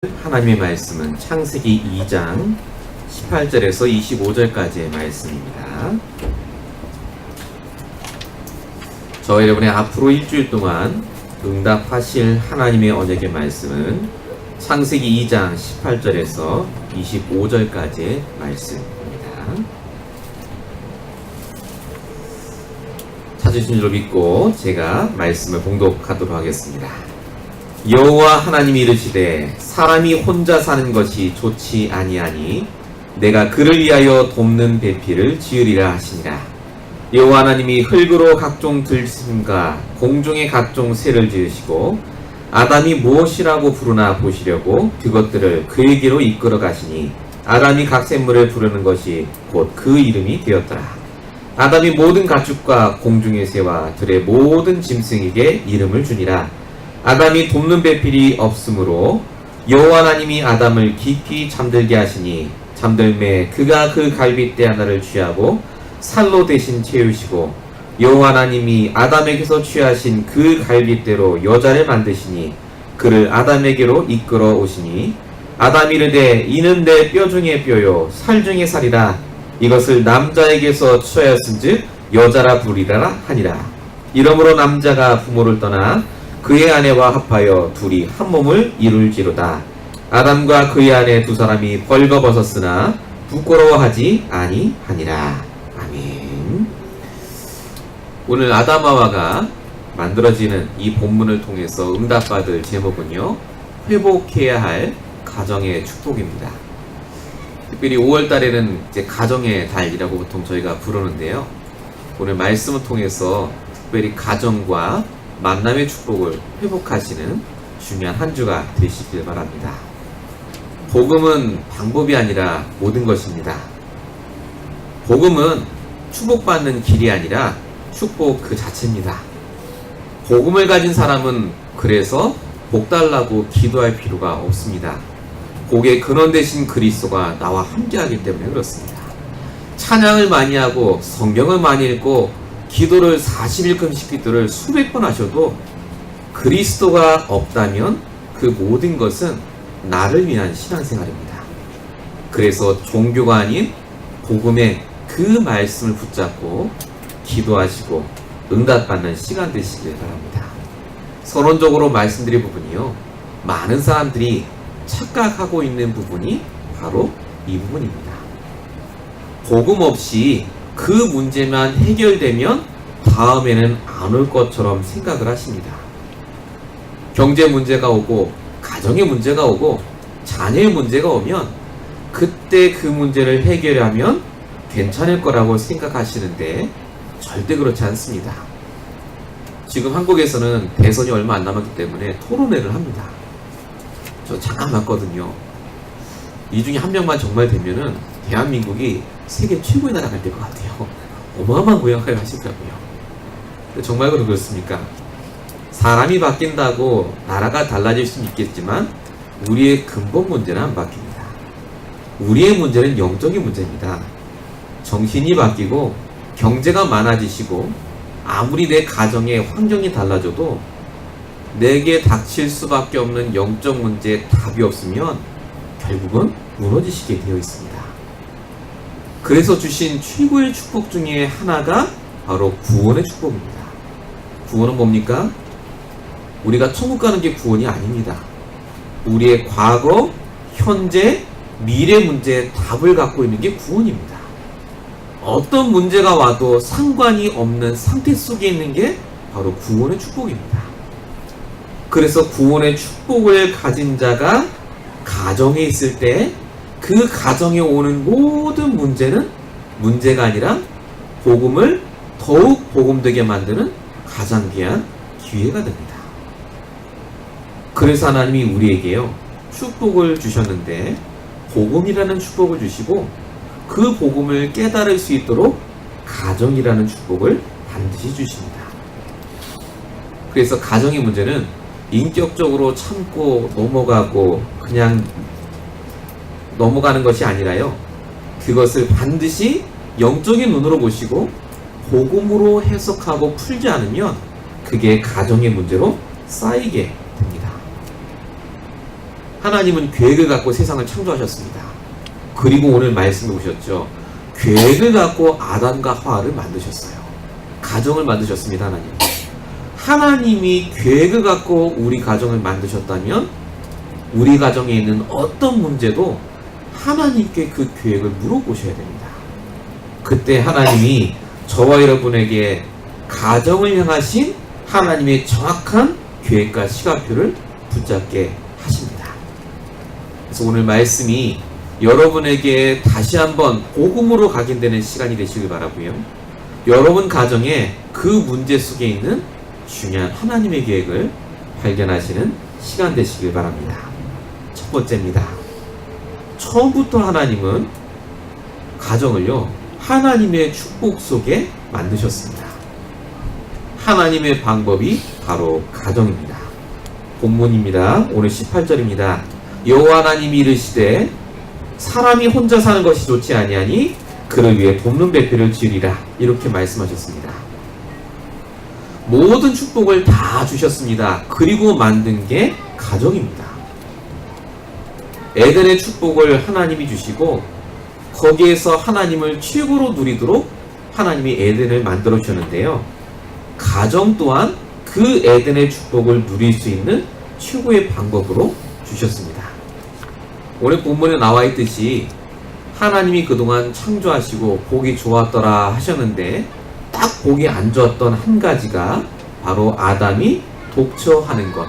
하나님의 말씀은 창세기 2장 18절에서 25절까지의 말씀입니다. 저와 여러분의 앞으로 일주일 동안 응답하실 하나님의 언약의 말씀은 창세기 2장 18절에서 25절까지의 말씀입니다. 찾으신 줄 믿고 제가 말씀을 봉독하도록 하겠습니다. 여호와 하나님이 이르시되 사람이 혼자 사는 것이 좋지 아니하니 내가 그를 위하여 돕는 배필을 지으리라 하시니라. 여호와 하나님이 흙으로 각종 들짐과 공중의 각종 새를 지으시고 아담이 무엇이라고 부르나 보시려고 그것들을 그에게로 이끌어 가시니 아담이 각 샘물을 부르는 것이 곧 그 이름이 되었더라. 아담이 모든 가축과 공중의 새와 들의 모든 짐승에게 이름을 주니라. 아담이 돕는 배필이 없으므로 여호와 하나님이 아담을 깊이 잠들게 하시니 잠들매 그가 그 갈빗대 하나를 취하고 살로 대신 채우시고 여호와 하나님이 아담에게서 취하신 그 갈빗대로 여자를 만드시니 그를 아담에게로 이끌어 오시니 아담이 이르되 이는 내 뼈 중에 뼈요 살 중에 살이라. 이것을 남자에게서 취하였은즉 여자라 부르리라 하니라. 이러므로 남자가 부모를 떠나 그의 아내와 합하여 둘이 한 몸을 이룰지로다. 아담과 그의 아내 두 사람이 벌거벗었으나 부끄러워하지 아니하니라. 아멘. 오늘 아담하와가 만들어지는 이 본문을 통해서 응답받을 제목은요, 회복해야 할 가정의 축복입니다. 특별히 5월달에는 이제 가정의 달이라고 보통 저희가 부르는데요, 오늘 말씀을 통해서 특별히 가정과 만남의 축복을 회복하시는 중요한 한 주가 되시길 바랍니다. 복음은 방법이 아니라 모든 것입니다. 복음은 축복받는 길이 아니라 축복 그 자체입니다. 복음을 가진 사람은 그래서 복 달라고 기도할 필요가 없습니다. 복의 근원 되신 그리스도가 나와 함께하기 때문에 그렇습니다. 찬양을 많이 하고 성경을 많이 읽고 기도를 40일금씩 기도를 수백 번 하셔도 그리스도가 없다면 그 모든 것은 나를 위한 신앙생활입니다. 그래서 종교가 아닌 복음의 그 말씀을 붙잡고 기도하시고 응답받는 시간 되시길 바랍니다. 서론적으로 말씀드릴 부분이요, 많은 사람들이 착각하고 있는 부분이 바로 이 부분입니다. 복음 없이 그 문제만 해결되면 다음에는 안 올 것처럼 생각을 하십니다. 경제 문제가 오고 가정의 문제가 오고 자녀의 문제가 오면 그때 그 문제를 해결하면 괜찮을 거라고 생각하시는데 절대 그렇지 않습니다. 지금 한국에서는 대선이 얼마 안 남았기 때문에 토론회를 합니다. 저 잠깐 봤거든요. 이 중에 한 명만 정말 되면은 대한민국이 세계 최고의 나라가 될 것 같아요. 어마어마한 고향을 하시더라고요. 정말 그렇습니까? 사람이 바뀐다고 나라가 달라질 수는 있겠지만 우리의 근본 문제는 안 바뀝니다. 우리의 문제는 영적인 문제입니다. 정신이 바뀌고 경제가 많아지시고 아무리 내 가정의 환경이 달라져도 내게 닥칠 수밖에 없는 영적 문제에 답이 없으면 결국은 무너지시게 되어 있습니다. 그래서 주신 최고의 축복 중에 하나가 바로 구원의 축복입니다. 구원은 뭡니까? 우리가 천국 가는 게 구원이 아닙니다. 우리의 과거, 현재, 미래 문제에 답을 갖고 있는 게 구원입니다. 어떤 문제가 와도 상관이 없는 상태 속에 있는 게 바로 구원의 축복입니다. 그래서 구원의 축복을 가진 자가 가정에 있을 때 그 가정에 오는 모든 문제는 문제가 아니라 복음을 더욱 복음되게 만드는 가장 귀한 기회가 됩니다. 그래서 하나님이 우리에게요, 축복을 주셨는데 복음이라는 축복을 주시고 그 복음을 깨달을 수 있도록 가정이라는 축복을 반드시 주십니다. 그래서 가정의 문제는 인격적으로 참고 넘어가고 그냥 넘어가는 것이 아니라요, 그것을 반드시 영적인 눈으로 보시고 복음으로 해석하고 풀지 않으면 그게 가정의 문제로 쌓이게 됩니다. 하나님은 계획을 갖고 세상을 창조하셨습니다. 그리고 오늘 말씀해 보셨죠. 계획을 갖고 아담과 하와를 만드셨어요. 가정을 만드셨습니다. 하나님이 계획을 갖고 우리 가정을 만드셨다면 우리 가정에 있는 어떤 문제도 하나님께 그 계획을 물어보셔야 됩니다. 그때 하나님이 저와 여러분에게 가정을 향하신 하나님의 정확한 계획과 시간표를 붙잡게 하십니다. 그래서 오늘 말씀이 여러분에게 다시 한번 복음으로 각인되는 시간이 되시길 바라고요. 여러분 가정에 그 문제 속에 있는 중요한 하나님의 계획을 발견하시는 시간 되시길 바랍니다. 첫 번째입니다. 처음부터 하나님은 가정을요, 하나님의 축복 속에 만드셨습니다. 하나님의 방법이 바로 가정입니다. 본문입니다. 오늘 18절입니다. 여호와 하나님이 이르시되 사람이 혼자 사는 것이 좋지 아니하니 그를 위해 돕는 배필을 지으리라. 이렇게 말씀하셨습니다. 모든 축복을 다 주셨습니다. 그리고 만든 게 가정입니다. 에덴의 축복을 하나님이 주시고 거기에서 하나님을 최고로 누리도록 하나님이 에덴을 만들어 주셨는데요. 가정 또한 그 에덴의 축복을 누릴 수 있는 최고의 방법으로 주셨습니다. 오늘 본문에 나와 있듯이 하나님이 그동안 창조하시고 보기 좋았더라 하셨는데 딱 보기 안 좋았던 한 가지가 바로 아담이 독처하는 것,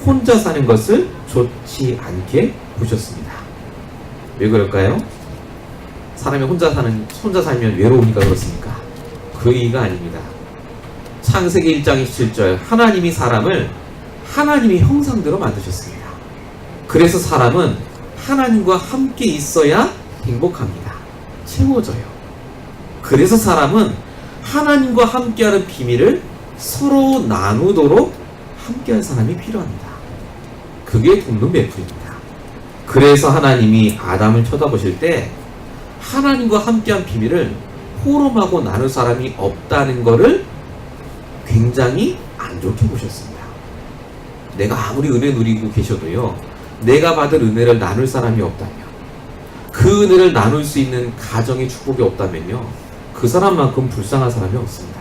혼자 사는 것을 좋지 않게 보셨습니다. 왜 그럴까요? 사람이 혼자 살면 외로우니까 그렇습니까? 그 얘기가 아닙니다. 창세기 1장 27절 하나님이 사람을 하나님의 형상대로 만드셨습니다. 그래서 사람은 하나님과 함께 있어야 행복합니다. 채워져요. 그래서 사람은 하나님과 함께하는 비밀을 서로 나누도록 함께할 사람이 필요합니다. 그게 돕는 배필입니다. 그래서 하나님이 아담을 쳐다보실 때 하나님과 함께한 비밀을 호름하고 나눌 사람이 없다는 것을 굉장히 안 좋게 보셨습니다. 내가 아무리 은혜 누리고 계셔도요, 내가 받을 은혜를 나눌 사람이 없다면, 그 은혜를 나눌 수 있는 가정의 축복이 없다면요, 그 사람만큼 불쌍한 사람이 없습니다.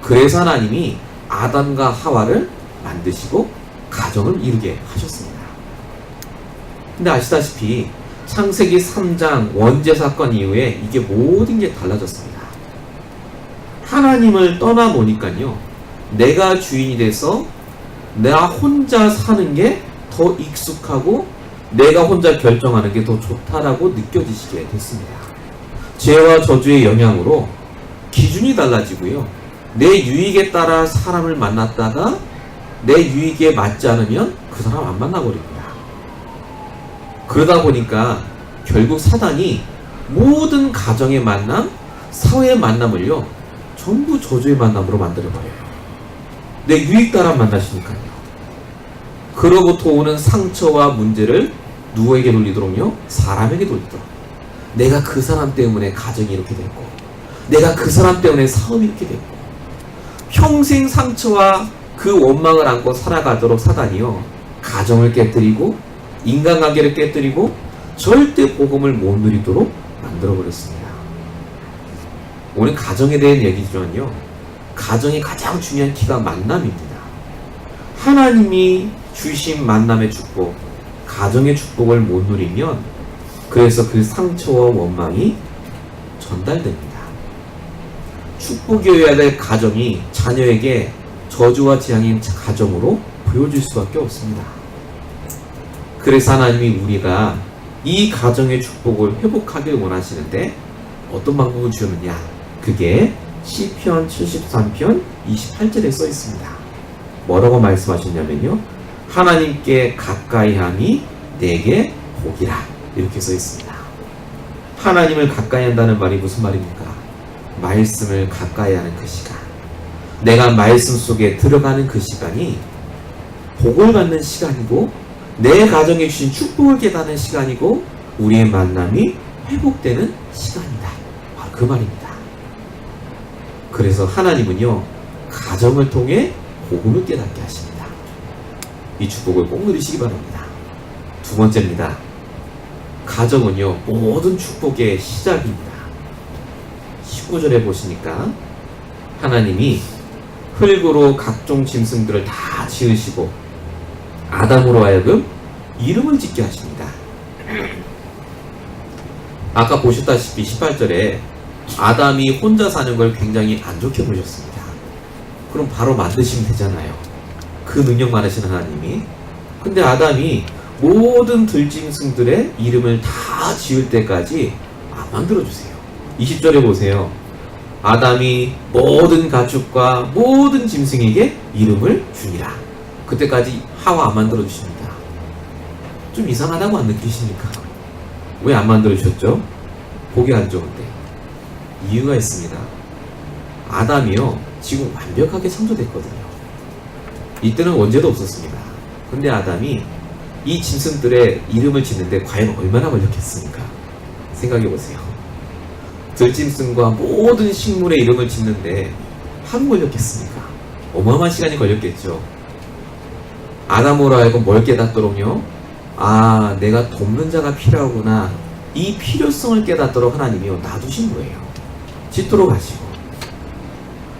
그래서 하나님이 아담과 하와를 만드시고 가정을 이루게 하셨습니다. 근데 아시다시피 창세기 3장 원죄 사건 이후에 이게 모든 게 달라졌습니다. 하나님을 떠나보니까요, 내가 주인이 돼서 나 혼자 사는 게 더 익숙하고 내가 혼자 결정하는 게 더 좋다라고 느껴지시게 됐습니다. 죄와 저주의 영향으로 기준이 달라지고요, 내 유익에 따라 사람을 만났다가 내 유익에 맞지 않으면 그 사람 안 만나버립니다. 그러다 보니까 결국 사단이 모든 가정의 만남, 사회의 만남을요, 전부 저주의 만남으로 만들어버려요. 내 유익 따라 만나시니까요. 그로부터 오는 상처와 문제를 누구에게 돌리도록요? 사람에게 돌리도록. 내가 그 사람 때문에 가정이 이렇게 됐고, 내가 그 사람 때문에 사업이 이렇게 됐고, 평생 상처와 그 원망을 안고 살아가도록 사단이요, 가정을 깨뜨리고 인간관계를 깨뜨리고 절대 복음을 못 누리도록 만들어버렸습니다. 오늘 가정에 대한 얘기지만요, 가정의 가장 중요한 키가 만남입니다. 하나님이 주신 만남의 축복, 가정의 축복을 못 누리면 그래서 그 상처와 원망이 전달됩니다. 축복이어야 될 가정이 자녀에게 저주와 재앙인 가정으로 보여줄 수밖에 없습니다. 그래서 하나님이 우리가 이 가정의 축복을 회복하길 원하시는데 어떤 방법을 주느냐, 그게 시편 73편 28절에 써 있습니다. 뭐라고 말씀하셨냐면요, 하나님께 가까이함이 내게 복이라, 이렇게 써 있습니다. 하나님을 가까이 한다는 말이 무슨 말입니까? 말씀을 가까이 하는 그 시간, 내가 말씀 속에 들어가는 그 시간이 복을 받는 시간이고 내 가정에 주신 축복을 깨닫는 시간이고 우리의 만남이 회복되는 시간이다, 바로 그 말입니다. 그래서 하나님은요, 가정을 통해 복음을 깨닫게 하십니다. 이 축복을 꼭 누리시기 바랍니다. 두 번째입니다. 가정은요, 모든 축복의 시작입니다. 19절에 보시니까 하나님이 흙으로 각종 짐승들을 다 지으시고 아담으로 하여금 이름을 짓게 하십니다. 아까 보셨다시피 18절에 아담이 혼자 사는 걸 굉장히 안 좋게 보셨습니다. 그럼 바로 만드시면 되잖아요. 그 능력 많으신 하나님이. 근데 아담이 모든 들짐승들의 이름을 다 지을 때까지 안 만들어주세요. 20절에 보세요. 아담이 모든 가축과 모든 짐승에게 이름을 주니라. 그때까지 하와 안 만들어주십니다. 좀 이상하다고 안 느끼십니까? 왜 안 만들어주셨죠? 보기 안 좋은데. 이유가 있습니다. 아담이요, 지금 완벽하게 창조됐거든요. 이때는 원죄도 없었습니다. 근데 아담이 이 짐승들의 이름을 짓는데 과연 얼마나 걸렸겠습니까? 생각해보세요. 들짐승과 모든 식물의 이름을 짓는데 하루 걸렸겠습니까? 어마어마한 시간이 걸렸겠죠. 아담으로 하여금 뭘 깨닫도록요? 아, 내가 돕는 자가 필요하구나. 이 필요성을 깨닫도록 하나님이 놔두신 거예요. 짓도록 하시고.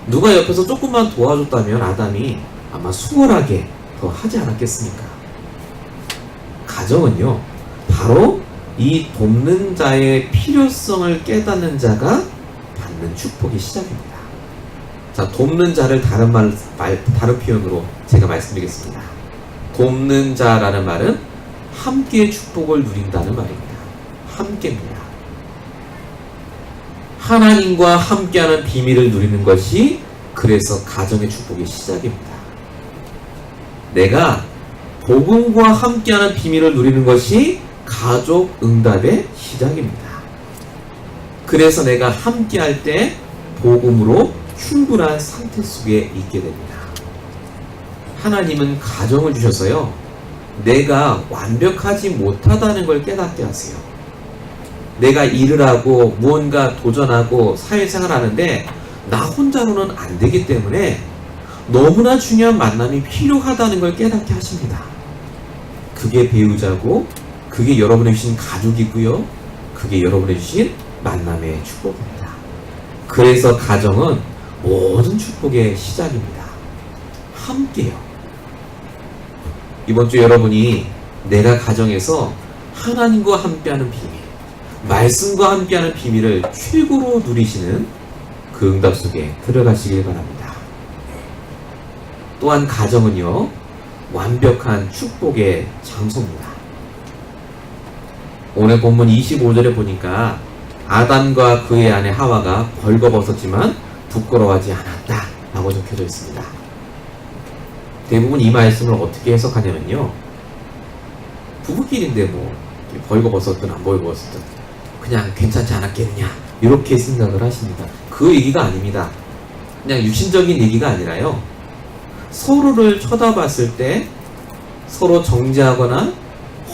누가 옆에서 조금만 도와줬다면 아담이 아마 수월하게 더 하지 않았겠습니까? 가정은요, 바로 이 돕는 자의 필요성을 깨닫는 자가 받는 축복의 시작입니다. 자, 돕는 자를 다른 표현으로 제가 말씀드리겠습니다. 돕는 자라는 말은 함께 축복을 누린다는 말입니다. 함께입니다. 하나님과 함께하는 비밀을 누리는 것이 그래서 가정의 축복의 시작입니다. 내가 복음과 함께하는 비밀을 누리는 것이 가족 응답의 시작입니다. 그래서 내가 함께할 때 복음으로 충분한 상태 속에 있게 됩니다. 하나님은 가정을 주셔서요, 내가 완벽하지 못하다는 걸 깨닫게 하세요. 내가 일을 하고 무언가 도전하고 사회생활 하는데 나 혼자로는 안 되기 때문에 너무나 중요한 만남이 필요하다는 걸 깨닫게 하십니다. 그게 배우자고, 그게 여러분의 주신 가족이고요, 그게 여러분의 주신 만남의 축복입니다. 그래서 가정은 모든 축복의 시작입니다. 함께요. 이번 주 여러분이 내가 가정에서 하나님과 함께하는 비밀, 말씀과 함께하는 비밀을 최고로 누리시는 그 응답 속에 들어가시길 바랍니다. 또한 가정은요, 완벽한 축복의 장소입니다. 오늘 본문 25절에 보니까 아담과 그의 아내 하와가 벌거벗었지만 부끄러워하지 않았다 라고 적혀져 있습니다. 대부분 이 말씀을 어떻게 해석하냐면요, 부부끼리인데 뭐 벌거벗었든 안 벌거벗었든 그냥 괜찮지 않았겠느냐 이렇게 생각을 하십니다. 그 얘기가 아닙니다. 그냥 육신적인 얘기가 아니라요, 서로를 쳐다봤을 때 서로 정죄하거나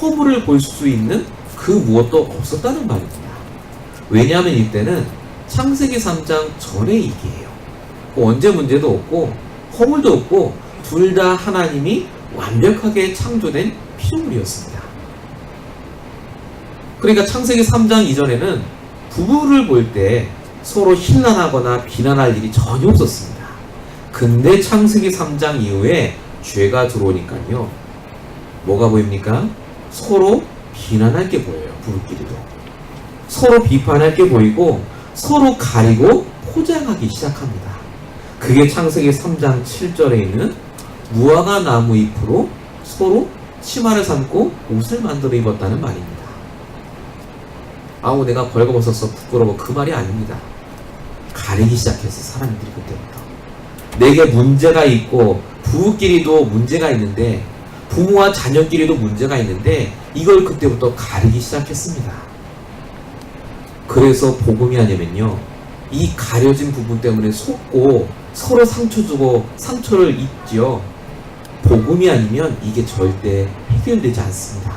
허물을 볼 수 있는 그 무엇도 없었다는 말입니다. 왜냐하면 이때는 창세기 3장 전의 얘기예요. 언제 문제도 없고 허물도 없고 둘 다 하나님이 완벽하게 창조된 피조물이었습니다. 그러니까 창세기 3장 이전에는 부부를 볼 때 서로 힐난하거나 비난할 일이 전혀 없었습니다. 근데 창세기 3장 이후에 죄가 들어오니까요, 뭐가 보입니까? 서로 비난할 게 보여요. 부부끼리도 서로 비판할 게 보이고 서로 가리고 포장하기 시작합니다. 그게 창세기 3장 7절에 있는 무화과 나무 잎으로 서로 치마를 삼고 옷을 만들어 입었다는 말입니다. 아우, 내가 벌거벗었어 부끄러워, 그 말이 아닙니다. 가리기 시작했어, 사람들이 그때부터. 내게 문제가 있고 부부끼리도 문제가 있는데 부모와 자녀끼리도 문제가 있는데 이걸 그때부터 가리기 시작했습니다. 그래서 복음이 아니면요, 이 가려진 부분 때문에 속고 서로 상처 주고 상처를 입지요. 복음이 아니면 이게 절대 해결되지 않습니다.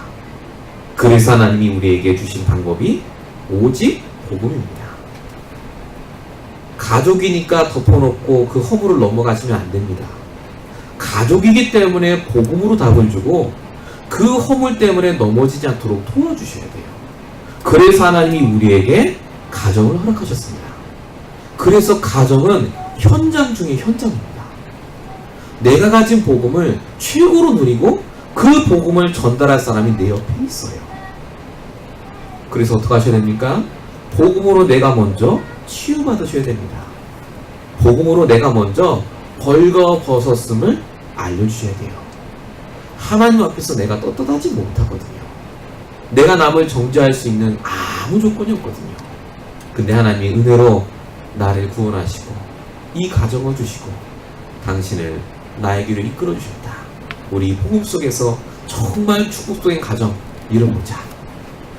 그래서 하나님이 우리에게 주신 방법이 오직 복음입니다. 가족이니까 덮어놓고 그 허물을 넘어가시면 안 됩니다. 가족이기 때문에 복음으로 답을 주고 그 허물 때문에 넘어지지 않도록 도와주셔야 돼요. 그래서 하나님이 우리에게 가정을 허락하셨습니다. 그래서 가정은 현장 중에 현장입니다. 내가 가진 복음을 최고로 누리고 그 복음을 전달할 사람이 내 옆에 있어요. 그래서 어떻게 하셔야 됩니까? 복음으로 내가 먼저 치유받으셔야 됩니다. 복음으로 내가 먼저 벌거벗었음을 알려주셔야 돼요. 하나님 앞에서 내가 떳떳하지 못하거든요. 내가 남을 정죄할 수 있는 아무 조건이 없거든요. 근데 하나님이 은혜로 나를 구원하시고 이 가정을 주시고 당신을 나의 길을 이끌어 주셨다. 우리 복음 속에서 정말 축복적인 가정 이뤄보자.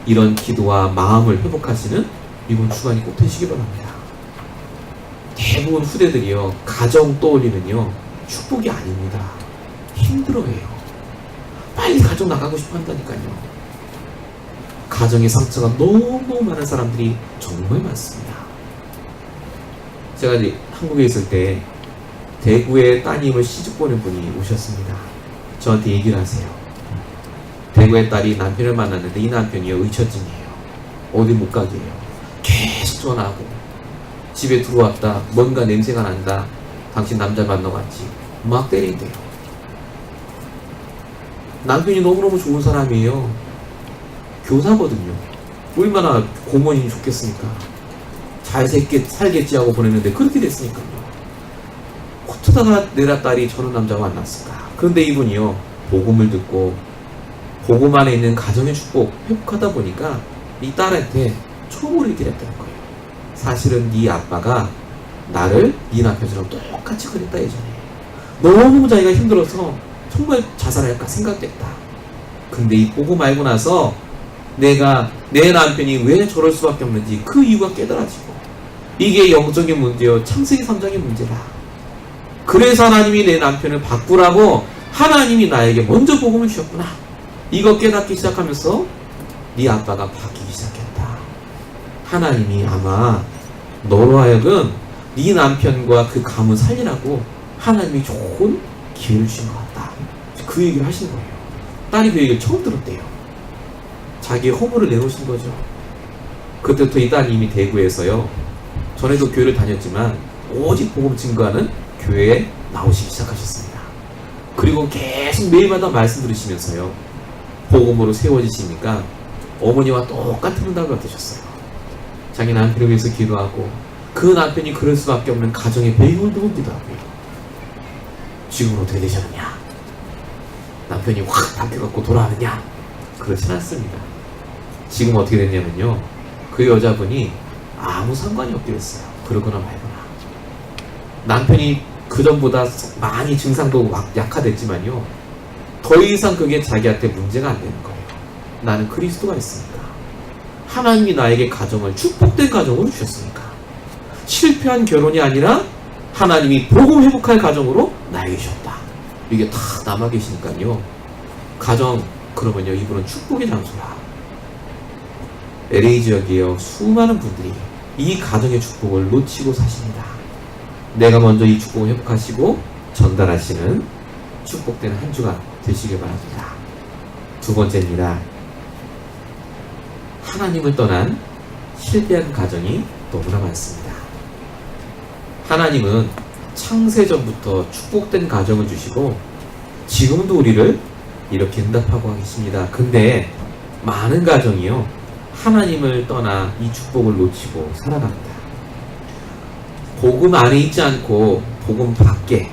이런 기도와 마음을 회복하시는 이번 주간이 꼭 되시기 바랍니다. 대부분 후대들이요, 가정 떠올리면요, 축복이 아닙니다. 힘들어해요. 빨리 가정 나가고 싶어 한다니까요. 가정의 상처가 너무 많은 사람들이 정말 많습니다. 제가 이제 한국에 있을 때 대구에 따님을 시집 보낸 분이 오셨습니다. 저한테 얘기를 하세요. 대구의 딸이 남편을 만났는데 이 남편이요, 의처증이에요. 어디 못 가게 해요. 계속 전화하고 집에 들어왔다 뭔가 냄새가 난다, 당신 남자 만나러 갔지, 막 때린대요. 남편이 너무너무 좋은 사람이에요. 교사거든요. 얼마나 고모님이 좋겠습니까? 잘 살겠지 하고 보냈는데 그렇게 됐으니까요. 어쩌다가 내 딸이 저런 남자와 만났을까? 그런데 이분이요, 복음을 듣고 복음 안에 있는 가정의 축복 회복하다 보니까 이 딸한테 초보를 얘기했다는 거예요. 사실은 네 아빠가 나를 네 남편처럼 똑같이 그랬다 예전에. 너무 자기가 힘들어서 정말 자살할까 생각됐다. 근데 이 복음 알고 나서 내가 내 남편이 왜 저럴 수밖에 없는지 그 이유가 깨달아지고, 이게 영적인 문제요, 창세기 3장의 문제다. 그래서 하나님이 내 남편을 바꾸라고 하나님이 나에게 먼저 복음을 주셨구나. 이거 깨닫기 시작하면서 네 아빠가 바뀌기 시작했다. 하나님이 아마 너로 하여금 네 남편과 그 가문 살리라고 하나님이 좋은 기회를 주신 것 같다. 그 얘기를 하신 거예요. 딸이 그 얘기를 처음 들었대요. 자기의 허물을 내놓으신 거죠. 그때부터 이 딸이 이미 대구에서요, 전에도 교회를 다녔지만 오직 복음 증거하는 교회에 나오시기 시작하셨습니다. 그리고 계속 매일마다 말씀 들으시면서요, 복음으로 세워지시니까 어머니와 똑같은 응답을 받으셨어요. 자기 남편을 위해서 기도하고 그 남편이 그럴 수밖에 없는 가정의 배경을 두고 기도하고요. 지금은 어떻게 되셨느냐? 남편이 확 바뀌어갖고 돌아가느냐? 그렇진 않습니다. 지금 어떻게 됐냐면요, 그 여자분이 아무 상관이 없게 됐어요. 그러거나 말거나. 남편이 그전보다 많이 증상도 막 약화됐지만요, 더 이상 그게 자기한테 문제가 안 되는 거예요. 나는 그리스도가 있으니까. 하나님이 나에게 가정을, 축복된 가정으로 주셨으니까. 실패한 결혼이 아니라 하나님이 복음 회복할 가정으로 나에게 주셨다. 이게 다 남아 계시니까요. 가정, 그러면요, 이분은 축복의 장소라. LA 지역이요, 수많은 분들이 이 가정의 축복을 놓치고 사십니다. 내가 먼저 이 축복을 회복하시고 전달하시는 축복된 한 주가 되시길 바랍니다. 두 번째입니다. 하나님을 떠난 실패한 가정이 너무나 많습니다. 하나님은 창세전부터 축복된 가정을 주시고 지금도 우리를 이렇게 응답하고 계십니다. 근데 많은 가정이요, 하나님을 떠나 이 축복을 놓치고 살아갑니다. 복음 안에 있지 않고 복음 밖에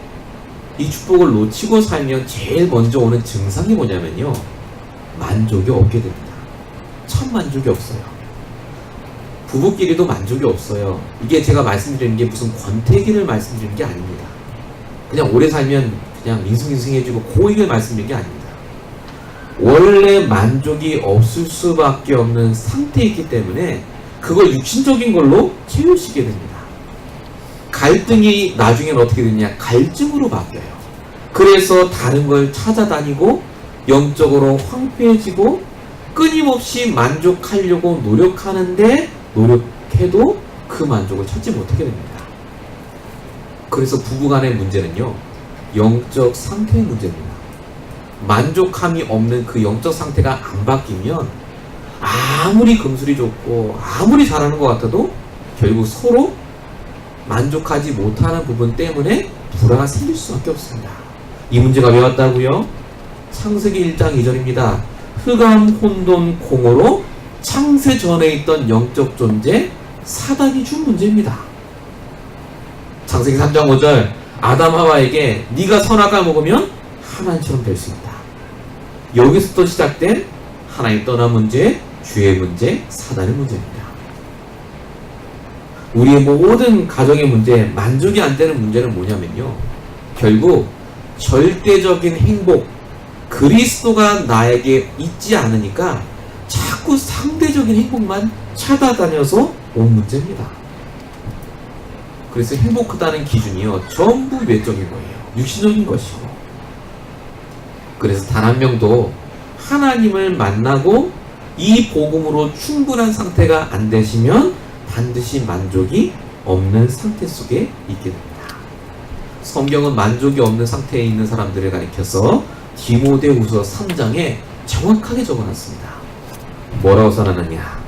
이 축복을 놓치고 살면 제일 먼저 오는 증상이 뭐냐면요, 만족이 없게 됩니다. 참 만족이 없어요. 부부끼리도 만족이 없어요. 이게 제가 말씀드리는 게 무슨 권태기를 말씀드리는 게 아닙니다. 그냥 오래 살면 그냥 민숭민숭해지고 그 얘기를 말씀드리는 게 아닙니다. 원래 만족이 없을 수밖에 없는 상태이기 때문에 그걸 육신적인 걸로 채우시게 됩니다. 갈등이 나중에는 어떻게 되냐, 갈증으로 바뀌어요. 그래서 다른 걸 찾아다니고 영적으로 황폐해지고 끊임없이 만족하려고 노력하는데 노력해도 그 만족을 찾지 못하게 됩니다. 그래서 부부간의 문제는요, 영적 상태의 문제입니다. 만족함이 없는 그 영적 상태가 안 바뀌면 아무리 금술이 좋고 아무리 잘하는 것 같아도 결국 서로 만족하지 못하는 부분 때문에 불화가 생길 수밖에 없습니다. 이 문제가 왜 왔다고요? 창세기 1장 2절입니다. 흑암, 혼돈, 공허로 창세 전에 있던 영적 존재 사단이 준 문제입니다. 창세기 3장 5절 아담 하와에게 네가 선악과를 먹으면 하나님처럼 될 수 있다. 여기서부터 시작된 하나님 떠난 문제, 죄의 문제, 사단의 문제입니다. 우리의 모든 가정의 문제, 만족이 안 되는 문제는 뭐냐면요, 결국 절대적인 행복, 그리스도가 나에게 있지 않으니까 자꾸 상대적인 행복만 찾아다녀서 온 문제입니다. 그래서 행복하다는 기준이요, 전부 외적인 거예요. 육신적인 것이고. 그래서 단 한 명도 하나님을 만나고 이 복음으로 충분한 상태가 안 되시면 반드시 만족이 없는 상태 속에 있게 됩니다. 성경은 만족이 없는 상태에 있는 사람들을 가리켜서 디모데후서 3장에 정확하게 적어놨습니다. 뭐라고 써놨느냐?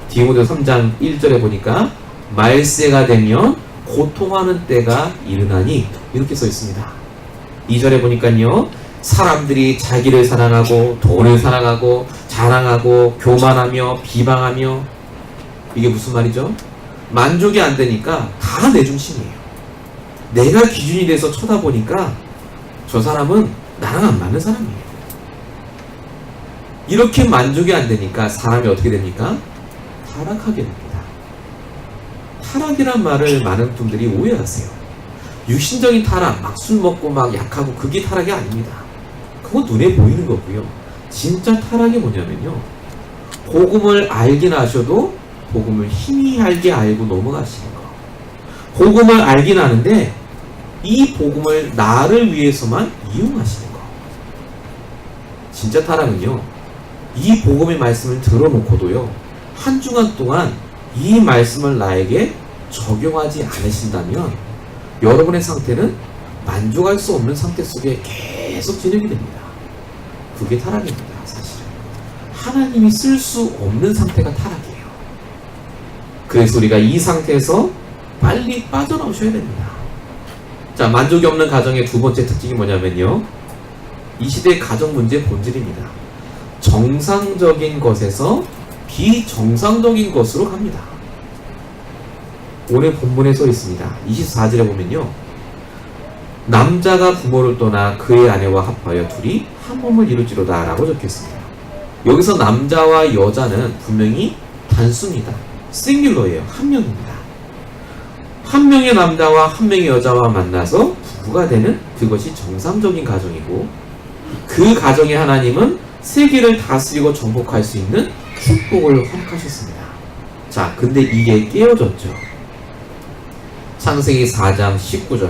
디모데후서 3장 1절에 보니까 말세가 되면 고통하는 때가 이르나니 이렇게 써 있습니다. 2절에 보니까요, 사람들이 자기를 사랑하고 돈을 사랑하고 자랑하고 교만하며 비방하며, 이게 무슨 말이죠? 만족이 안 되니까 다 내 중심이에요. 내가 기준이 돼서 쳐다보니까 저 사람은 나랑 안 맞는 사람이에요. 이렇게 만족이 안 되니까 사람이 어떻게 됩니까? 타락하게 됩니다. 타락이란 말을 많은 분들이 오해하세요. 육신적인 타락, 막 술 먹고 막 약하고, 그게 타락이 아닙니다. 그건 눈에 보이는 거고요. 진짜 타락이 뭐냐면요, 복음을 알긴 하셔도 복음을 희미하게 알고 넘어가시는 거. 복음을 알긴 아는데 이 복음을 나를 위해서만 이용하시는 거. 진짜 타락은요, 이 복음의 말씀을 들어놓고도요, 한 주간 동안 이 말씀을 나에게 적용하지 않으신다면 여러분의 상태는 만족할 수 없는 상태 속에 계속 진행이 됩니다. 그게 타락입니다. 사실은 하나님이 쓸 수 없는 상태가 타락이에요. 그래서 우리가 이 상태에서 빨리 빠져나오셔야 됩니다. 자, 만족이 없는 가정의 두 번째 특징이 뭐냐면요, 이 시대의 가정 문제의 본질입니다. 정상적인 것에서 비정상적인 것으로 갑니다. 오늘 본문에 써 있습니다. 24절에 보면요, 남자가 부모를 떠나 그의 아내와 합하여 둘이 한 몸을 이룰지로다 라고 적혀있습니다. 여기서 남자와 여자는 분명히 단수입니다. 싱귤러예요. 한 명입니다. 한 명의 남자와 한 명의 여자와 만나서 부부가 되는 그것이 정상적인 가정이고, 그 가정의 하나님은 세계를 다스리고 정복할 수 있는 축복을 허락하셨습니다. 자, 근데 이게 깨어졌죠. 창세기 4장 19절.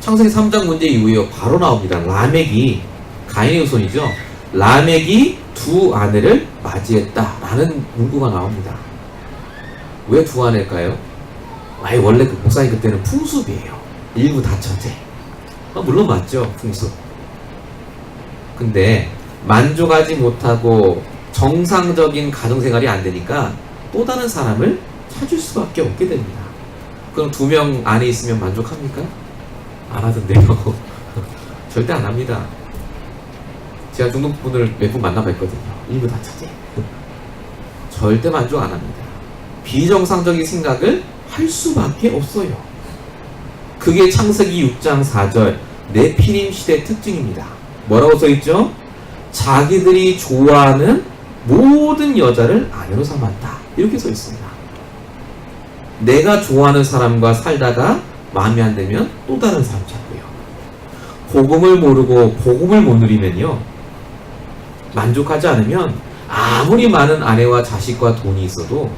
창세기 3장 문제 이후에 바로 나옵니다. 라멕이, 가인의 후손이죠, 라멕이 두 아내를 맞이했다라는 문구가 나옵니다. 왜 두 아내일까요? 원래 그 목사님 그때는 풍습이에요. 일부 다처제. 물론 맞죠, 풍습. 근데 만족하지 못하고 정상적인 가정생활이 안 되니까 또 다른 사람을 찾을 수밖에 없게 됩니다. 그럼 두 명 안에 있으면 만족합니까? 안 하던데요. 절대 안 합니다. 제가 중국 분을 몇 분 만나봤거든요. 일부 다처제. 절대 만족 안 합니다. 비정상적인 생각을 할 수밖에 없어요. 그게 창세기 6장 4절 네피림 시대의 특징입니다. 뭐라고 써있죠? 자기들이 좋아하는 모든 여자를 아내로 삼았다, 이렇게 써있습니다. 내가 좋아하는 사람과 살다가 마음에 안 들면 또 다른 사람 찾고요. 복음을 모르고 복음을 못 누리면요, 만족하지 않으면 아무리 많은 아내와 자식과 돈이 있어도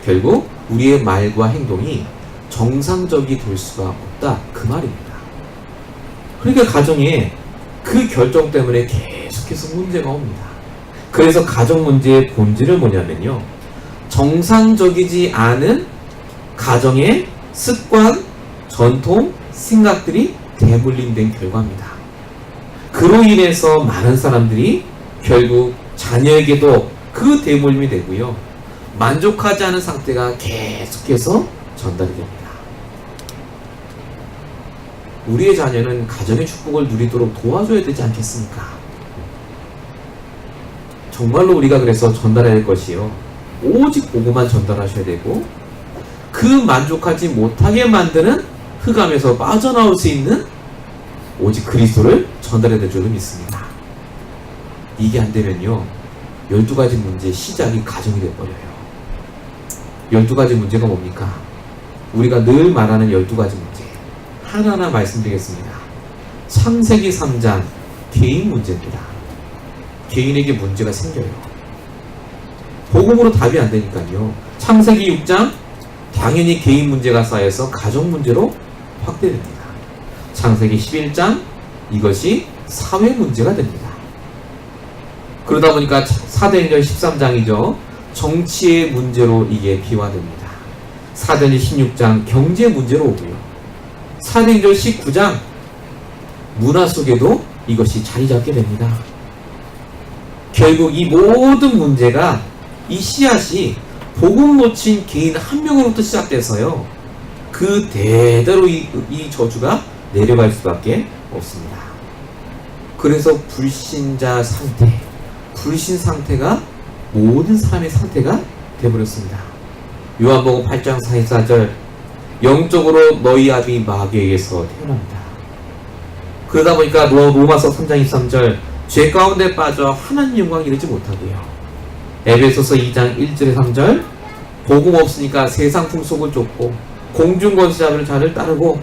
결국 우리의 말과 행동이 정상적이 될 수가 없다, 그 말입니다. 그러니까 가정에 그 결정 때문에 계속해서 문제가 옵니다. 그래서 가정 문제의 본질은 뭐냐면요, 정상적이지 않은 가정의 습관, 전통, 생각들이 대물림된 결과입니다. 그 그로 인해서 많은 사람들이 결국 자녀에게도 그 대물림이 되고요. 만족하지 않은 상태가 계속해서 전달이 됩니다. 우리의 자녀는 가정의 축복을 누리도록 도와줘야 되지 않겠습니까? 정말로 우리가 그래서 전달해야 할 것이요. 오직 복음만 전달하셔야 되고 그 만족하지 못하게 만드는 흑암에서 빠져나올 수 있는 오직 그리스도를 전달해야 될 줄로 믿습니다. 이게 안 되면요. 12가지 문제의 시작이 가정이 되어버려요. 12가지 문제가 뭡니까? 우리가 늘 말하는 12가지 문제. 하나하나 말씀드리겠습니다. 창세기 3장 개인 문제입니다. 개인에게 문제가 생겨요. 복음으로 답이 안 되니까요. 창세기 6장 당연히 개인 문제가 쌓여서 가정 문제로 확대됩니다. 창세기 11장 이것이 사회 문제가 됩니다. 그러다 보니까 사도행전 13장이죠. 정치의 문제로 이게 비화됩니다. 사도행전 16장 경제 문제로 오고요. 사도행전 19장 문화 속에도 이것이 자리 잡게 됩니다. 결국 이 모든 문제가 이 씨앗이 복음 놓친 개인 한 명으로부터 시작돼서요. 그 대대로 이 저주가 내려갈 수밖에 없습니다. 그래서 불신자 상태, 불신 상태가 모든 사람의 상태가 되어버렸습니다. 요한복음 8장 44절 영적으로 너희 아비 마귀에게서 태어납니다. 그러다 보니까 로마서 3장 23절 죄 가운데 빠져 하나님 영광 이루지 못하고요. 에베소서 2장 1절에 3절 복음 없으니까 세상 풍속을 쫓고 공중권세 잡을 자를 따르고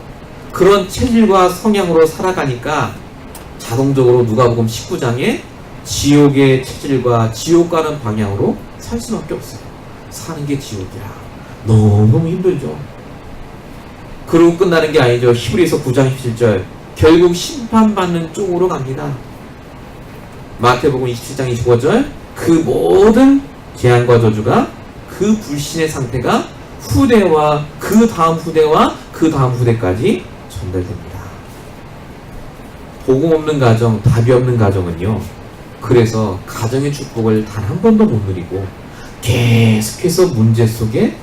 그런 체질과 성향으로 살아가니까 자동적으로 누가복음 19장에 지옥의 체질과 지옥 가는 방향으로 살 수밖에 없어요. 사는 게 지옥이라 너무 힘들죠. 그러고 끝나는 게 아니죠. 히브리서 9장 17절 결국 심판받는 쪽으로 갑니다. 마태복음 27장 25절 그 모든 재앙과 저주가 그 불신의 상태가 후대와 그 다음 후대와 그 다음 후대까지 전달됩니다. 복음 없는 가정, 답이 없는 가정은요. 그래서 가정의 축복을 단 한 번도 못 누리고 계속해서 문제 속에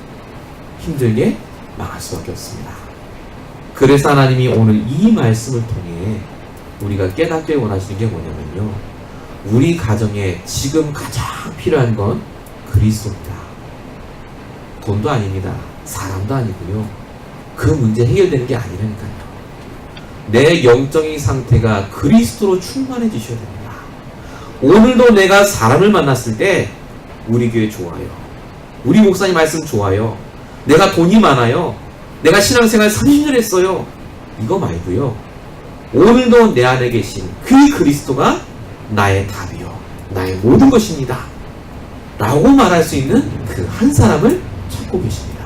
힘들게 망할 수밖에 없습니다. 그래서 하나님이 오늘 이 말씀을 통해 우리가 깨닫게 원하시는 게 뭐냐면요. 우리 가정에 지금 가장 필요한 건 그리스도입니다. 돈도 아닙니다. 사람도 아니고요. 그 문제 해결되는 게 아니라니까요. 내 영적인 상태가 그리스도로 충만해지셔야 됩니다. 오늘도 내가 사람을 만났을 때 우리 교회 좋아요. 우리 목사님 말씀 좋아요. 내가 돈이 많아요. 내가 신앙생활 30년 했어요. 이거 말고요. 오늘도 내 안에 계신 그 그리스도가 나의 답이요. 나의 모든 것입니다. 라고 말할 수 있는 그 한 사람을 찾고 계십니다.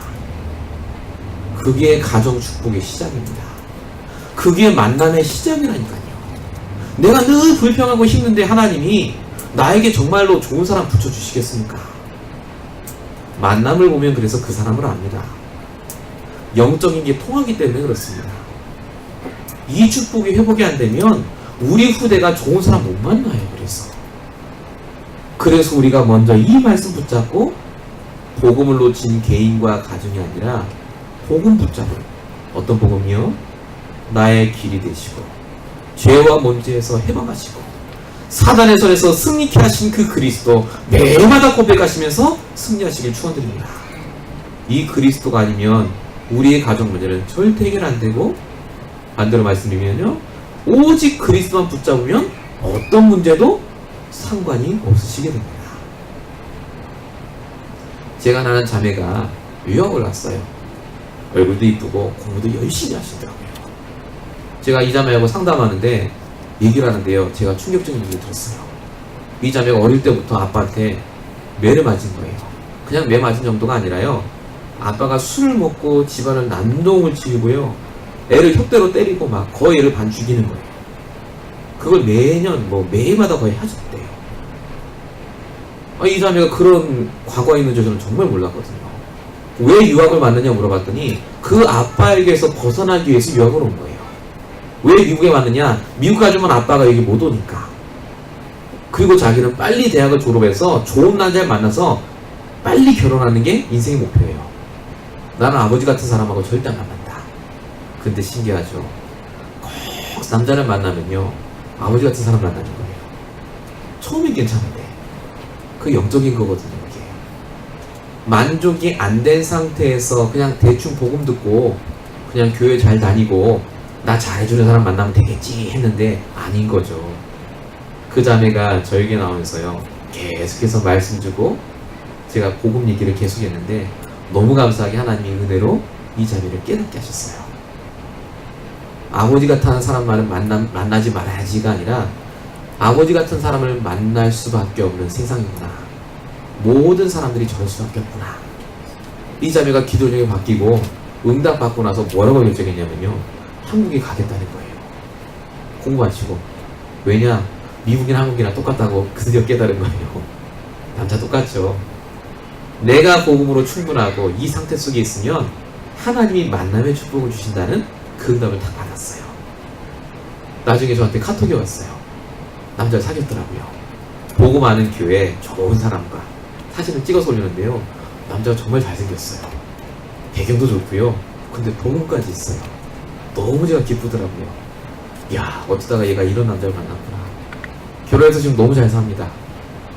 그게 가정 축복의 시작입니다. 그게 만남의 시작이라니까요. 내가 늘 불평하고 힘든데 하나님이 나에게 정말로 좋은 사람 붙여주시겠습니까? 만남을 보면 그래서 그 사람을 압니다. 영적인 게 통하기 때문에 그렇습니다. 이 축복이 회복이 안 되면 우리 후대가 좋은 사람 못 만나요. 그래서 우리가 먼저 이 말씀 붙잡고 복음을 놓친 개인과 가정이 아니라 복음 붙잡을 어떤 복음이요? 나의 길이 되시고 죄와 문제에서 해방하시고 사단의 손에서 승리케 하신 그 그리스도 매일마다 고백하시면서 승리하시길 축원드립니다. 이 그리스도가 아니면 우리의 가정 문제는 절대 해결 안 되고 반대로 말씀드리면요. 오직 그리스도만 붙잡으면 어떤 문제도 상관이 없으시게 됩니다. 제가 아는 자매가 유학을 갔어요. 얼굴도 이쁘고 공부도 열심히 하시더라고요. 제가 이 자매하고 상담하는데 얘기를 하는데요. 제가 충격적인 얘기를 들었어요. 이 자매가 어릴 때부터 아빠한테 매를 맞은 거예요. 그냥 매 맞은 정도가 아니라요. 아빠가 술을 먹고 집안을 난동을 치고요. 애를 혓대로 때리고 막 거의 애를 반 죽이는 거예요. 그걸 매년 매일마다 거의 하셨대요. 이 자매가 그런 과거에 있는 줄 저는 정말 몰랐거든요. 왜 유학을 왔느냐 물어봤더니 그 아빠에게서 벗어나기 위해서 유학을 온 거예요. 왜 미국에 왔느냐? 미국 가주면 아빠가 여기 못 오니까. 그리고 자기는 빨리 대학을 졸업해서 좋은 남자를 만나서 빨리 결혼하는 게 인생의 목표예요. 나는 아버지 같은 사람하고 절대 안 만난다. 근데 신기하죠. 꼭 남자를 만나면요, 아버지 같은 사람 만나는 거예요. 처음엔 괜찮은데 그 영적인 거거든요. 이게 만족이 안 된 상태에서 그냥 대충 복음 듣고 그냥 교회 잘 다니고 나 잘해주는 사람 만나면 되겠지 했는데 아닌 거죠. 그 자매가 저에게 나오면서요, 계속해서 말씀 주고 제가 복음 얘기를 계속 했는데 너무 감사하게 하나님의 은혜로 이 자매를 깨닫게 하셨어요. 아버지 같은 사람 말은 만나지 말아야지가 아니라 아버지 같은 사람을 만날 수밖에 없는 세상이구나. 모든 사람들이 저럴 수밖에 없구나. 이 자매가 기도 중에 바뀌고 응답받고 나서 뭐라고 결정했냐면요, 한국에 가겠다는 거예요. 공부 마치고. 왜냐? 미국이나 한국이나 똑같다고 드디어 깨달은 거예요. 남자 똑같죠. 내가 복음으로 충분하고 이 상태 속에 있으면 하나님이 만남의 축복을 주신다는 그 응답을 다 받았어요. 나중에 저한테 카톡이 왔어요. 남자를 사귀었더라고요. 복음 아는 교회 좋은 사람과 사진을 찍어서 올리는데요, 남자가 정말 잘생겼어요. 배경도 좋고요. 근데 복음까지 있어요. 너무 제가 기쁘더라고요. 야, 어쩌다가 얘가 이런 남자를 만났구나. 결혼해서 지금 너무 잘 삽니다.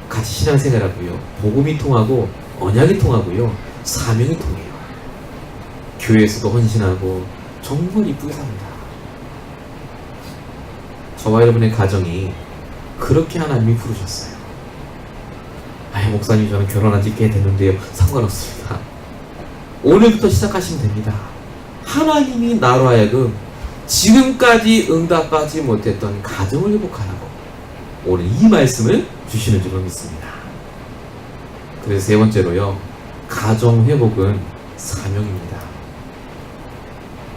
같이 신앙생활하고요, 복음이 통하고 언약이 통하고요, 사명이 통해요. 교회에서도 헌신하고 정말 이쁘게 삽니다. 저와 여러분의 가정이 그렇게 하나님이 부르셨어요. 아이, 목사님 저는 결혼한 지 꽤 됐는데요. 상관없습니다. 오늘부터 시작하시면 됩니다. 하나님이 나로 하여금 지금까지 응답받지 못했던 가정을 회복하라고 오늘 이 말씀을 주시는 줄로 믿습니다. 그래서 세 번째로요, 가정 회복은 사명입니다.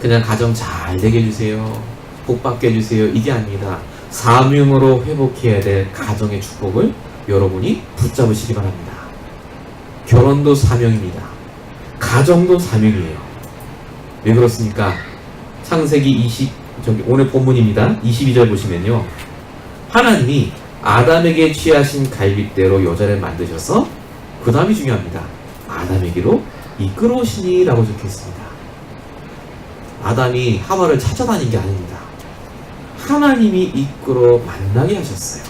그냥 가정 잘 되게 해주세요, 복 받게 해주세요, 이게 아닙니다. 사명으로 회복해야 될 가정의 축복을 여러분이 붙잡으시기 바랍니다. 결혼도 사명입니다. 가정도 사명이에요. 왜 그렇습니까? 창세기 오늘 본문입니다. 22절 보시면요, 하나님이 아담에게 취하신 갈빗대로 여자를 만드셔서, 그 다음이 중요합니다. 아담에게로 이끌어오시니 라고 적혀있습니다. 아담이 하와를 찾아다닌 게 아닙니다. 하나님이 이끌어 만나게 하셨어요.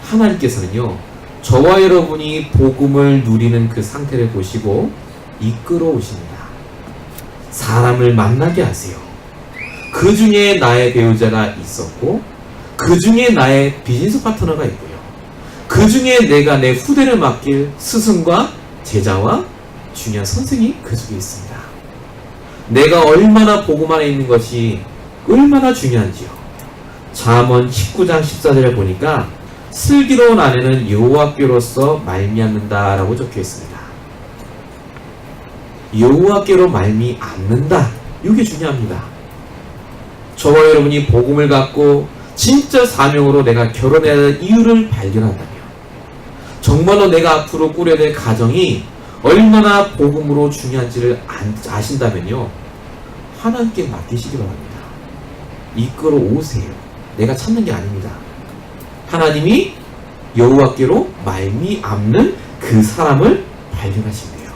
하나님께서는요, 저와 여러분이 복음을 누리는 그 상태를 보시고 이끌어 오십니다. 사람을 만나게 하세요. 그 중에 나의 배우자가 있었고, 그 중에 나의 비즈니스 파트너가 있고요, 그 중에 내가 내 후대를 맡길 스승과 제자와 중요한 선생이 그 속에 있습니다. 내가 얼마나 복음 안에 있는 것이 얼마나 중요한지요. 잠언 19장 14절에 보니까 슬기로운 아내는 여호와께로서 말미암는다 라고 적혀 있습니다. 여호와께로 말미암는다, 이게 중요합니다. 저와 여러분이 복음을 갖고 진짜 사명으로 내가 결혼해야 할 이유를 발견한다면, 정말로 내가 앞으로 꾸려야 될 가정이 얼마나 복음으로 중요한지를 아신다면요, 하나님께 맡기시기 바랍니다. 이끌어 오세요. 내가 찾는 게 아닙니다. 하나님이 여호와께로 말미암는 그 사람을 발견하신대요.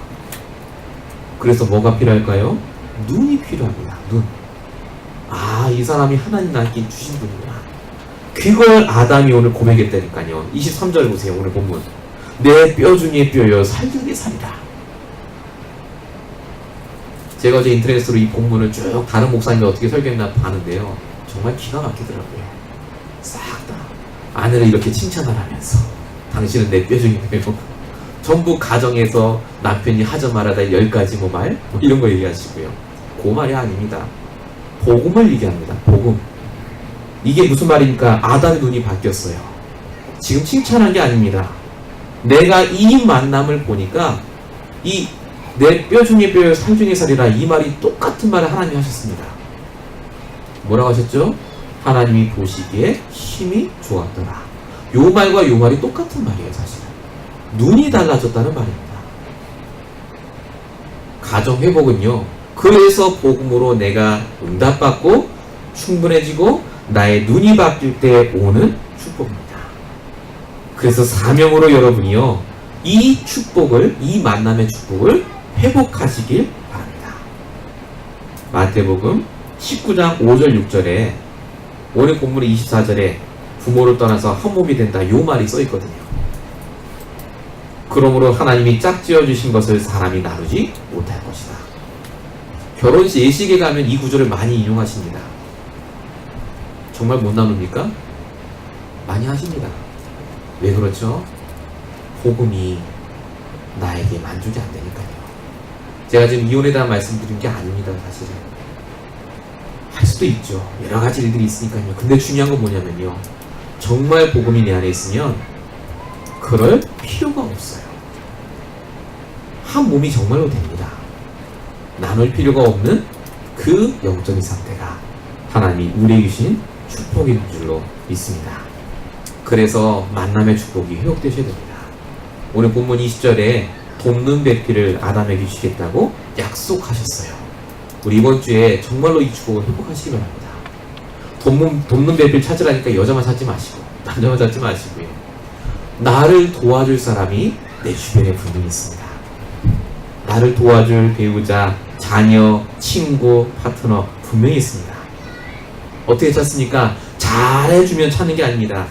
그래서 뭐가 필요할까요? 눈이 필요합니다. 눈. 아, 이 사람이 하나님 나에게 주신 분이구나. 그걸 아담이 오늘 고백했다니까요. 23절 보세요. 오늘 본문. 내 뼈 중에 뼈여 살 중에 살이라. 제가 어제 인터넷으로 이 본문을 쭉 다른 목사님이 어떻게 설교했나 봤는데요, 정말 기가 막히더라고요. 싹 다 아내를 이렇게 칭찬을 하면서, 당신은 내 뼈 중에 뼈요. 전부 가정에서 남편이 하자 말하다 10가지 말 이런 거 얘기하시고요. 그 말이 아닙니다. 복음을 얘기합니다. 복음. 이게 무슨 말입니까? 아담의 눈이 바뀌었어요. 지금 칭찬한 게 아닙니다. 내가 이 만남을 보니까 이 내 뼈 중에 뼈요 살 중에 살이라, 이 말이 똑같은 말을 하나님이 하셨습니다. 뭐라고 하셨죠? 하나님이 보시기에 힘이 좋았더라. 요 말과 요 말이 똑같은 말이에요. 사실은 눈이 달라졌다는 말입니다. 가정 회복은요, 그래서 복음으로 내가 응답받고 충분해지고 나의 눈이 바뀔 때 오는 축복입니다. 그래서 사명으로 여러분이요, 이 축복을, 이 만남의 축복을 회복하시길 바랍니다. 마태복음 19장 5절 6절에 오늘 본문의 24절에 부모를 떠나서 한몸이 된다, 요 말이 써 있거든요. 그러므로 하나님이 짝지어 주신 것을 사람이 나누지 못할 것이다. 결혼식 예식에 가면 이 구절을 많이 인용하십니다. 정말 못 나눕니까? 많이 하십니다. 왜 그렇죠? 복음이 나에게 만족이 안 되니까요. 제가 지금 이혼에 대한 말씀드린 게 아닙니다. 사실은 할 수도 있죠. 여러 가지 일들이 있으니까요. 근데 중요한 건 뭐냐면요, 정말 복음이 내 안에 있으면 그럴 필요가 없어요. 한 몸이 정말로 됩니다. 나눌 필요가 없는 그 영적인 상태가 하나님이 우리에게 주신 축복인 줄로 믿습니다. 그래서 만남의 축복이 회복되셔야 됩니다. 오늘 본문 20절에 돕는 배필을 아담에게 주시겠다고 약속하셨어요. 우리 이번 주에 정말로 이 축복을 회복하시기 바랍니다. 돕는 배필 찾으라니까 여자만 찾지 마시고 남자만 찾지 마시고요, 나를 도와줄 사람이 내 주변에 분명히 있습니다. 나를 도와줄 배우자, 자녀, 친구, 파트너 분명히 있습니다. 어떻게 찾습니까? 잘해주면 찾는 게 아닙니다.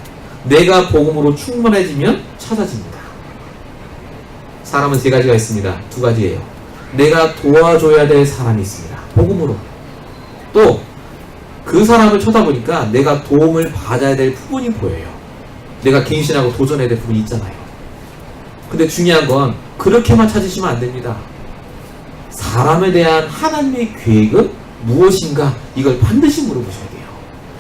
내가 복음으로 충만해지면 찾아집니다. 사람은 세 가지가 있습니다. 두 가지예요. 내가 도와줘야 될 사람이 있습니다. 복음으로. 또 그 사람을 쳐다보니까 내가 도움을 받아야 될 부분이 보여요. 내가 갱신하고 도전해야 될 부분이 있잖아요. 근데 중요한 건 그렇게만 찾으시면 안 됩니다. 사람에 대한 하나님의 계획은 무엇인가, 이걸 반드시 물어보셔야 돼요.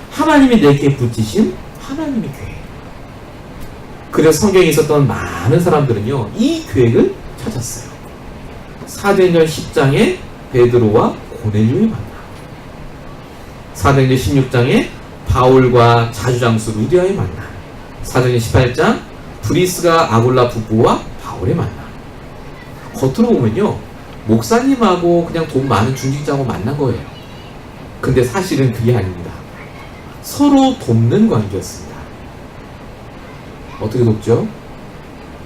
하나님이 내게 붙이신 하나님의 계획. 그래서 성경에 있었던 많은 사람들은요, 이 계획을 찾았어요. 사도행전 10장에 베드로와 고넬료의 만남, 사도행전 16장에 바울과 자주장수 루디아의 만남, 사도행전 18장 브리스가 아굴라 부부와 바울의 만남. 겉으로 보면요, 목사님하고 그냥 돈 많은 중직자하고 만난 거예요. 근데 사실은 그게 아닙니다. 서로 돕는 관계였습니다. 어떻게 돕죠?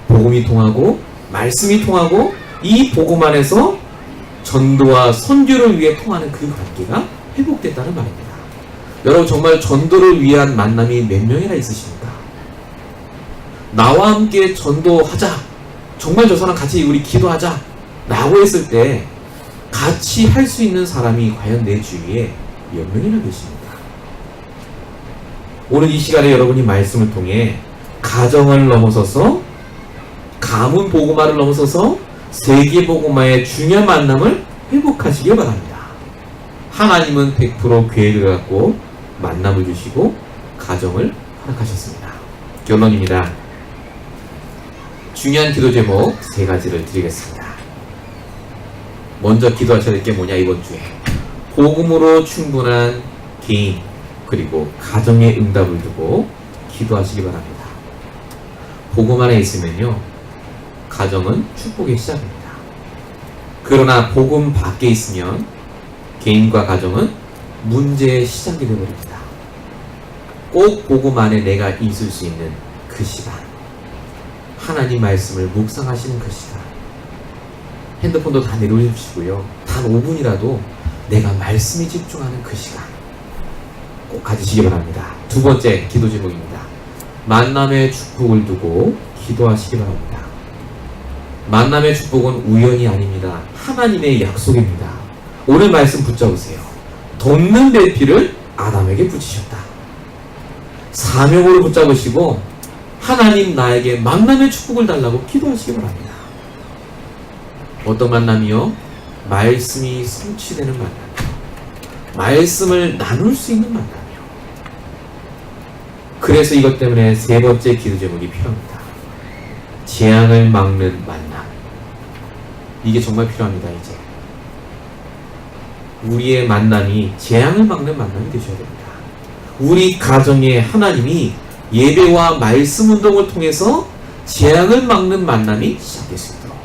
복음이 통하고 말씀이 통하고 이 복음 안에서 전도와 선교를 위해 통하는 그 관계가 회복됐다는 말입니다. 여러분, 정말 전도를 위한 만남이 몇 명이나 있으십니까? 나와 함께 전도하자, 정말 저 사람 같이 우리 기도하자 라고 했을 때 같이 할 수 있는 사람이 과연 내 주위에 몇 명이나 계십니까? 오늘 이 시간에 여러분이 말씀을 통해 가정을 넘어서서 가문 복음화를 넘어서서 세계 복음화의 중요한 만남을 회복하시길 바랍니다. 하나님은 100% 계획을 갖고 만남을 주시고 가정을 허락하셨습니다. 결론입니다. 중요한 기도 제목 세 가지를 드리겠습니다. 먼저 기도하셔야 될 게 뭐냐, 이번 주에 복음으로 충분한 개인 그리고 가정의 응답을 두고 기도하시기 바랍니다. 복음 안에 있으면요, 가정은 축복의 시작입니다. 그러나 복음 밖에 있으면 개인과 가정은 문제의 시작이 되어버립니다. 꼭 복음 안에 내가 있을 수 있는 그 시간, 하나님 말씀을 묵상하시는 그 시간, 핸드폰도 다 내려주시고요, 단 5분이라도 내가 말씀에 집중하는 그 시간 꼭 가지시기 바랍니다. 두 번째 기도 제목입니다. 만남의 축복을 두고 기도하시기 바랍니다. 만남의 축복은 우연이 아닙니다. 하나님의 약속입니다. 오늘 말씀 붙잡으세요. 돕는 배필을 아담에게 붙이셨다. 사명으로 붙잡으시고 하나님 나에게 만남의 축복을 달라고 기도하시기 바랍니다. 어떤 만남이요? 말씀이 성취되는 만남이요. 말씀을 나눌 수 있는 만남이요. 그래서 이것 때문에 세 번째 기도 제목이 필요합니다. 재앙을 막는 만남. 이게 정말 필요합니다. 이제 우리의 만남이 재앙을 막는 만남이 되셔야 됩니다. 우리 가정에 하나님이 예배와 말씀 운동을 통해서 재앙을 막는 만남이 시작될 수 있도록,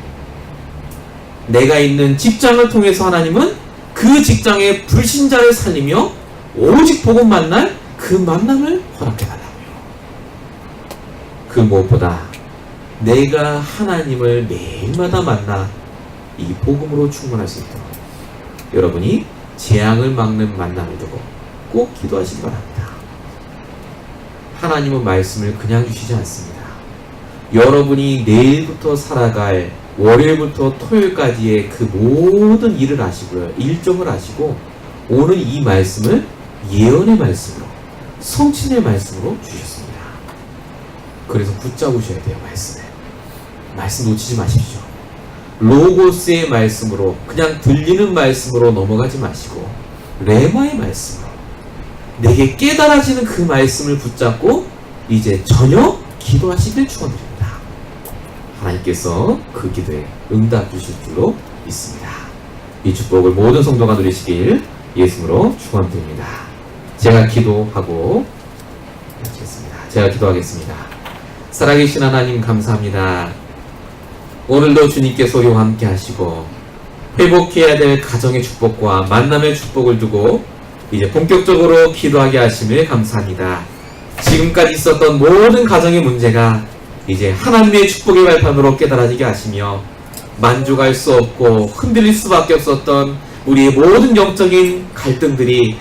내가 있는 직장을 통해서 하나님은 그 직장의 불신자를 살리며 오직 복음 만날 그 만남을 허락해달라고요. 그 무엇보다 내가 하나님을 매일마다 만나 이 복음으로 충만할 수 있도록 여러분이 재앙을 막는 만남을 두고 꼭 기도하시기 바랍니다. 하나님은 말씀을 그냥 주시지 않습니다. 여러분이 내일부터 살아갈 월요일부터 토요일까지의 그 모든 일을 아시고요. 일정을 아시고 오늘 이 말씀을 예언의 말씀으로, 성취의 말씀으로 주셨습니다. 그래서 붙잡으셔야 돼요. 말씀 놓치지 마십시오. 로고스의 말씀으로, 그냥 들리는 말씀으로 넘어가지 마시고 레마의 말씀으로, 내게 깨달아지는 그 말씀을 붙잡고 이제 저녁 기도하시길 축원드립니다. 하나님께서 그 기도에 응답 주실 줄로 믿습니다. 이 축복을 모든 성도가 누리시길 예수님으로 축원드립니다. 제가 기도하고 마치겠습니다. 제가 기도하겠습니다. 살아계신 하나님 감사합니다. 오늘도 주님께서 우리와 함께 하시고 회복해야 될 가정의 축복과 만남의 축복을 두고 이제 본격적으로 기도하게 하심을 감사합니다. 지금까지 있었던 모든 가정의 문제가 이제 하나님의 축복의 발판으로 깨달아지게 하시며 만족할 수 없고 흔들릴 수밖에 없었던 우리의 모든 영적인 갈등들이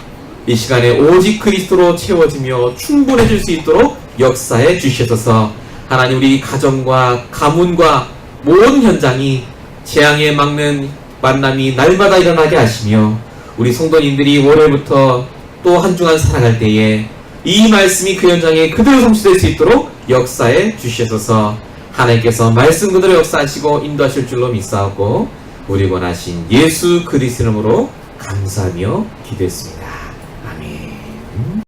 이 시간에 오직 그리스도로 채워지며 충분해질 수 있도록 역사해 주셔서 하나님 우리 가정과 가문과 모든 현장이 재앙에 막는 만남이 날마다 일어나게 하시며 우리 성도님들이 월요일부터 또 한 주간 살아갈 때에 이 말씀이 그 현장에 그대로 성취될 수 있도록 역사해 주셔서 하나님께서 말씀 그대로 역사하시고 인도하실 줄로 믿사오고 우리 원하신 예수 그리스도 이름으로 감사하며 기도했습니다.